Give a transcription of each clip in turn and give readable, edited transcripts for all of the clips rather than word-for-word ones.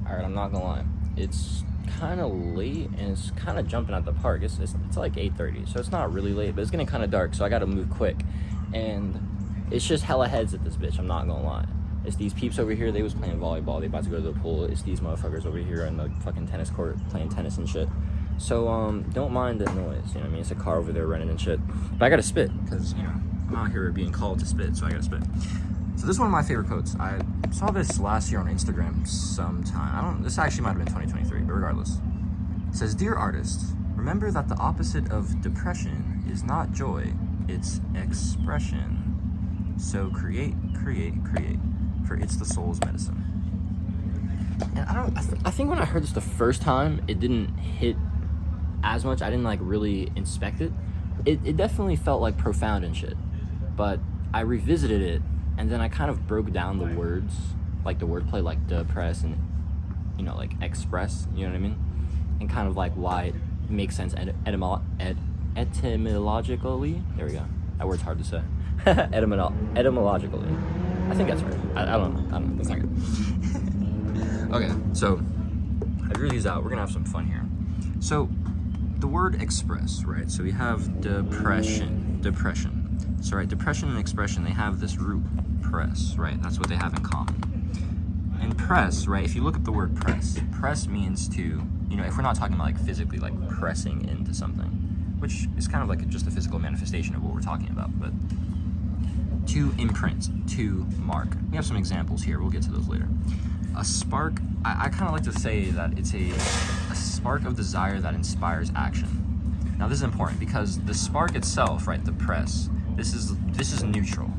Alright, I'm not gonna lie. It's kind of late and it's kind of jumping at the park. It's like 8:30, so it's not really late, but it's getting kind of dark, so I gotta move quick. And it's just hella heads at this bitch, I'm not gonna lie. It's these peeps over here, they was playing volleyball, they about to go to the pool. It's these motherfuckers over here in the fucking tennis court playing tennis and shit. So, don't mind the noise, you know what I mean? It's a car over there running and shit. But I gotta spit, because, you know, I'm out here being called to spit, so I gotta spit. So this is one of my favorite quotes. I saw this last year on Instagram sometime. This actually might have been 2023, but regardless. It says, "Dear artist, remember that the opposite of depression is not joy, it's expression. So create, create, create, for it's the soul's medicine." And I think when I heard this the first time, it didn't hit as much. I didn't like really inspect it. It definitely felt like profound and shit. But I revisited it, and then I kind of broke down the words, like the wordplay, like depress and, you know, like express, you know what I mean? And kind of like why it makes sense etymologically. There we go. That word's hard to say. Etymologically. I think that's right. I don't know. That's not good. Okay, so I drew these out. We're gonna have some fun here. So the word express, right? So we have depression. So right, depression and expression, they have this root, press, right? That's what they have in common. And press, right? If you look at the word press means to, you know, if we're not talking about like physically like pressing into something, which is kind of like just a physical manifestation of what we're talking about, but to imprint, to mark. We have some examples here. We'll get to those later. A spark, I kind of like to say that it's a spark of desire that inspires action. Now this is important because the spark itself, right, the press, this is neutral.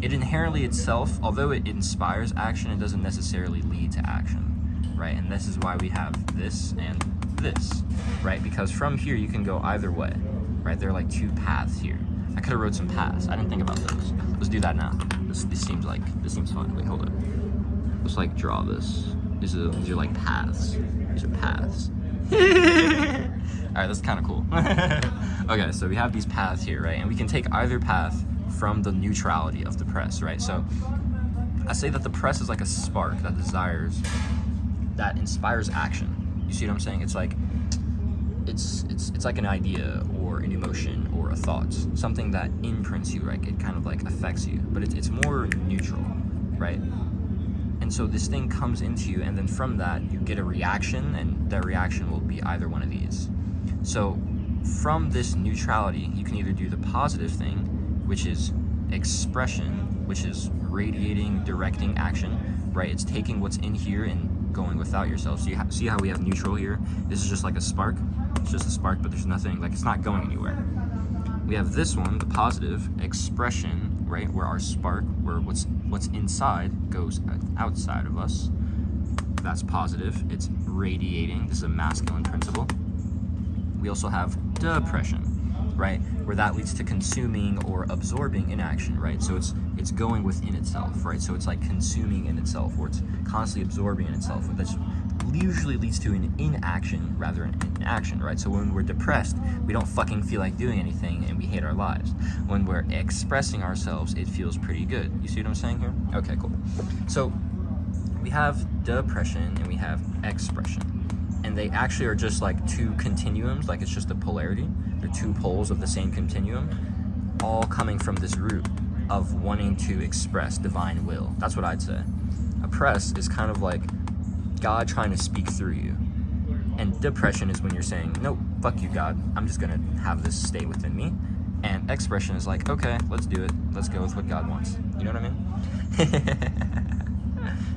It inherently itself, although it inspires action, it doesn't necessarily lead to action, right? And this is why we have this and this, right? Because from here you can go either way, right? There are like two paths here. I could have wrote some paths. I didn't think about those. Let's do that now. This seems fun. Wait, hold up. Let's like draw this. These are like paths. These are paths. Alright, that's kind of cool. Okay, so we have these paths here, right? And we can take either path from the neutrality of the press, right? So I say that the press is like a spark that inspires action. You see what I'm saying? It's like it's like an idea or an emotion or a thought, something that imprints you, right? It kind of like affects you, but it's more neutral, right? And so this thing comes into you, and then from that you get a reaction, and that reaction will be either one of these. So from this neutrality, you can either do the positive thing, which is expression, which is radiating, directing action, right? It's taking what's in here and going without yourself. So you see how we have neutral here? This is just like a spark. It's just a spark, but there's nothing, like it's not going anywhere. We have this one, the positive, expression, right? Where our spark, where what's inside goes outside of us. That's positive. It's radiating. This is a masculine principle. We also have depression, right? Where that leads to consuming or absorbing inaction, right? So it's going within itself, right? So it's like consuming in itself, or it's constantly absorbing in itself. That usually leads to an inaction rather than an action, right? So when we're depressed, we don't fucking feel like doing anything and we hate our lives. When we're expressing ourselves, it feels pretty good. You see what I'm saying here? Okay, cool. So we have depression and we have expression. And they actually are just like two continuums, like it's just a polarity. They're two poles of the same continuum, all coming from this root of wanting to express divine will. That's what I'd say. A press is kind of like God trying to speak through you. And depression is when you're saying, nope, fuck you, God. I'm just gonna have this stay within me. And expression is like, okay, let's do it. Let's go with what God wants. You know what I mean?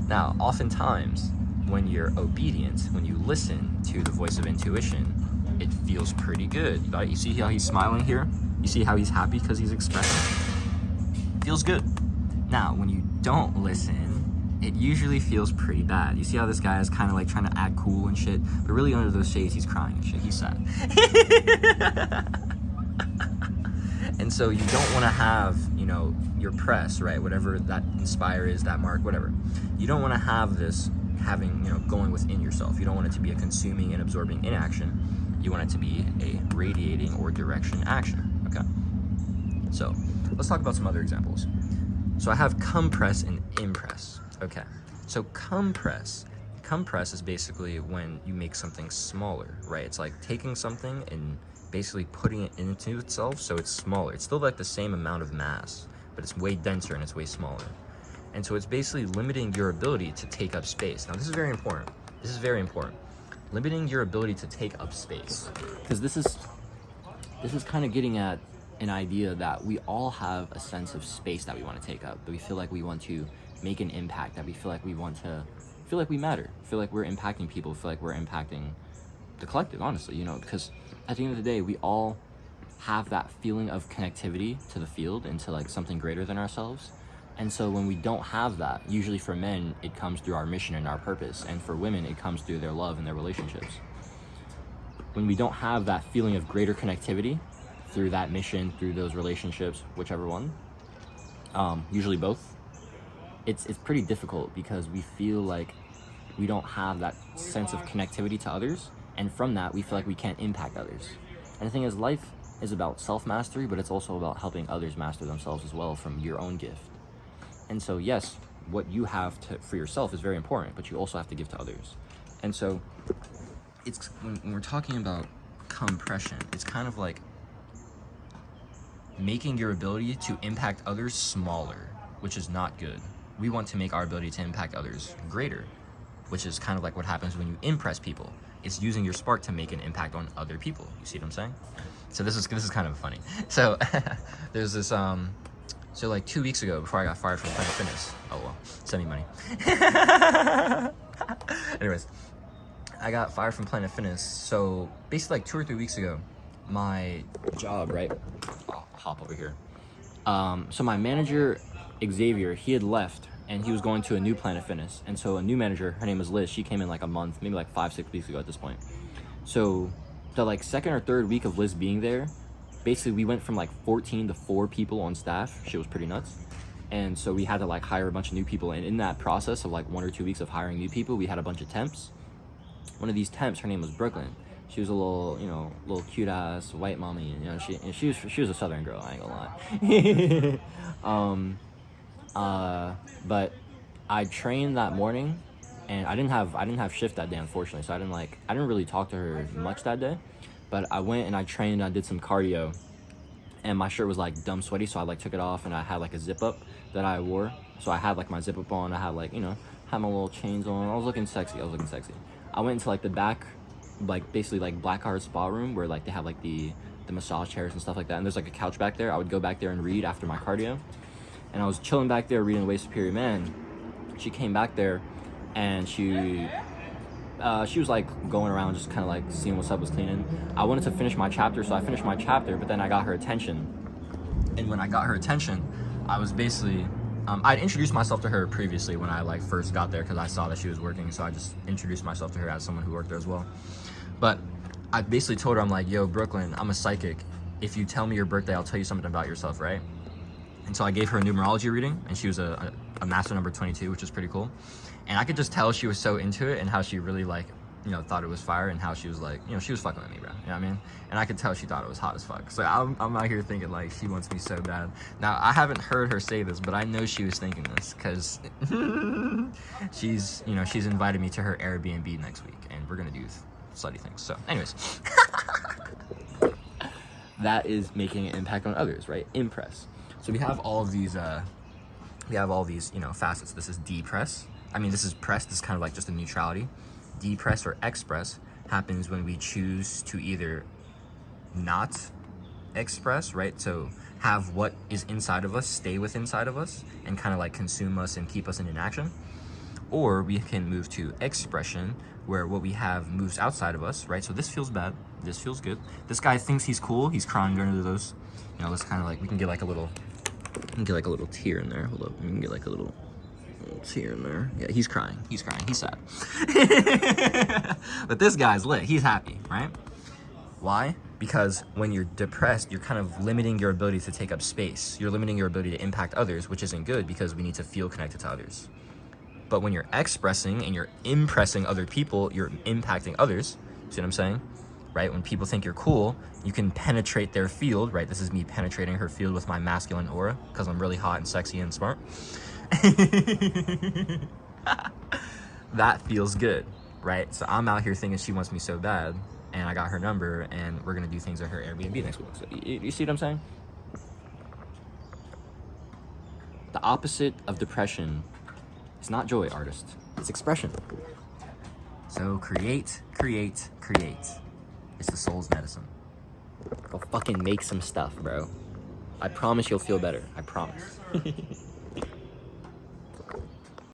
Now, oftentimes, when you're obedient, when you listen to the voice of intuition, it feels pretty good. Right? You see how he's smiling here? You see how he's happy because he's expressing? Feels good. Now, when you don't listen, it usually feels pretty bad. You see how this guy is kind of like trying to act cool and shit, but really under those shades, he's crying and shit. He's sad. And so you don't want to have, you know, your press, right? Whatever that inspire is, that mark, whatever. You don't want to have this having, you know, going within yourself. You don't want it to be a consuming and absorbing inaction. You want it to be a radiating or direction action, okay? So let's talk about some other examples. So I have compress and impress. Okay, so compress compress is basically when you make something smaller, right? It's like taking something and basically putting it into itself so it's smaller. It's still like the same amount of mass, but it's way denser and it's way smaller. And so it's basically limiting your ability to take up space. Now, this is very important. This is very important. Limiting your ability to take up space. Because this is kind of getting at an idea that we all have a sense of space that we want to take up, that we feel like we want to make an impact, that we feel like we want to feel like we matter, feel like we're impacting people, feel like we're impacting the collective, honestly, you know, because at the end of the day, we all have that feeling of connectivity to the field and to like something greater than ourselves. And so when we don't have that, usually for men, it comes through our mission and our purpose. And for women, it comes through their love and their relationships. When we don't have that feeling of greater connectivity through that mission, through those relationships, whichever one, usually both, it's pretty difficult because we feel like we don't have that sense of connectivity to others. And from that, we feel like we can't impact others. And the thing is, life is about self-mastery, but it's also about helping others master themselves as well from your own gift. And so, yes, what you have for yourself is very important, but you also have to give to others. And so it's when we're talking about compression, it's kind of like making your ability to impact others smaller, which is not good. We want to make our ability to impact others greater, which is kind of like what happens when you impress people. It's using your spark to make an impact on other people. You see what I'm saying? So this is kind of funny. So there's this so like 2 weeks ago, before I got fired from Planet Fitness, oh well, send me money. Anyways, I got fired from Planet Fitness. So basically like 2 or 3 weeks ago, my job, right? I'll hop over here. So my manager, Xavier, he had left and he was going to a new Planet Fitness. And so a new manager, her name was Liz, she came in like a month, maybe like 5-6 weeks ago at this point. So the like second or third week of Liz being there, basically we went from like 14 to 4 people on staff. Shit was pretty nuts. And so we had to like hire a bunch of new people. And in that process of like 1 or 2 weeks of hiring new people, we had a bunch of temps. One of these temps, her name was Brooklyn. She was a little, you know, little cute ass white mommy. You know, she was a Southern girl. I ain't gonna lie. But I trained that morning, and I didn't have shift that day, unfortunately. So I didn't really talk to her much that day. But I went and I trained and I did some cardio, and my shirt was like dumb sweaty, so I like took it off and I had like a zip up that I wore. So I had like my zip up on, I had like, you know, had my little chains on. I was looking sexy. I went into like the back, like basically like black card spa room where like they have like the massage chairs and stuff like that. And there's like a couch back there. I would go back there and read after my cardio. And I was chilling back there reading Way Superior Man. She came back there and she was like going around just kind of like seeing what's up, was cleaning. I wanted to finish my chapter, so I finished my chapter, but then I got her attention. And when I got her attention, I was basically, I'd introduced myself to her previously when I like first got there because I saw that she was working, so I just introduced myself to her as someone who worked there as well. But I basically told her, I'm like, yo, Brooklyn, I'm a psychic. If you tell me your birthday, I'll tell you something about yourself, right? And so I gave her a numerology reading, and she was a master number 22, which is pretty cool. And I could just tell she was so into it and how she really like, you know, thought it was fire, and how she was like, you know, she was fucking with me, bro. You know what I mean? And I could tell she thought it was hot as fuck. So I'm out here thinking like she wants me so bad. Now, I haven't heard her say this, but I know she was thinking this because she's invited me to her Airbnb next week, and we're gonna do slutty things. So anyways, that is making an impact on others, right? Impress. So we have all these, you know, facets. This is depress. I mean, this is press. This is kind of like just a neutrality. Depress or express happens when we choose to either not express, right? So have what is inside of us stay with inside of us and kind of like consume us and keep us in inaction. Or we can move to expression, where what we have moves outside of us, right? So this feels bad. This feels good. This guy thinks he's cool. He's crying under those. You know, let's kind of like, we can get like a little tear in there. Hold up. We can get like a little tear in there. Yeah, he's crying. He's sad. But this guy's lit. He's happy, right? Why? Because when you're depressed, you're kind of limiting your ability to take up space. You're limiting your ability to impact others, which isn't good because we need to feel connected to others. But when you're expressing and you're impressing other people, you're impacting others. See what I'm saying? Right? When people think you're cool, you can penetrate their field, right? This is me penetrating her field with my masculine aura because I'm really hot and sexy and smart. that feels good, right? So I'm out here thinking she wants me so bad, and I got her number, and we're gonna do things at her Airbnb next week. So you see what I'm saying? The opposite of depression is not joy, artist. It's expression. So create, create, create. It's the soul's medicine. Go fucking make some stuff, bro. I promise you'll feel better. I promise.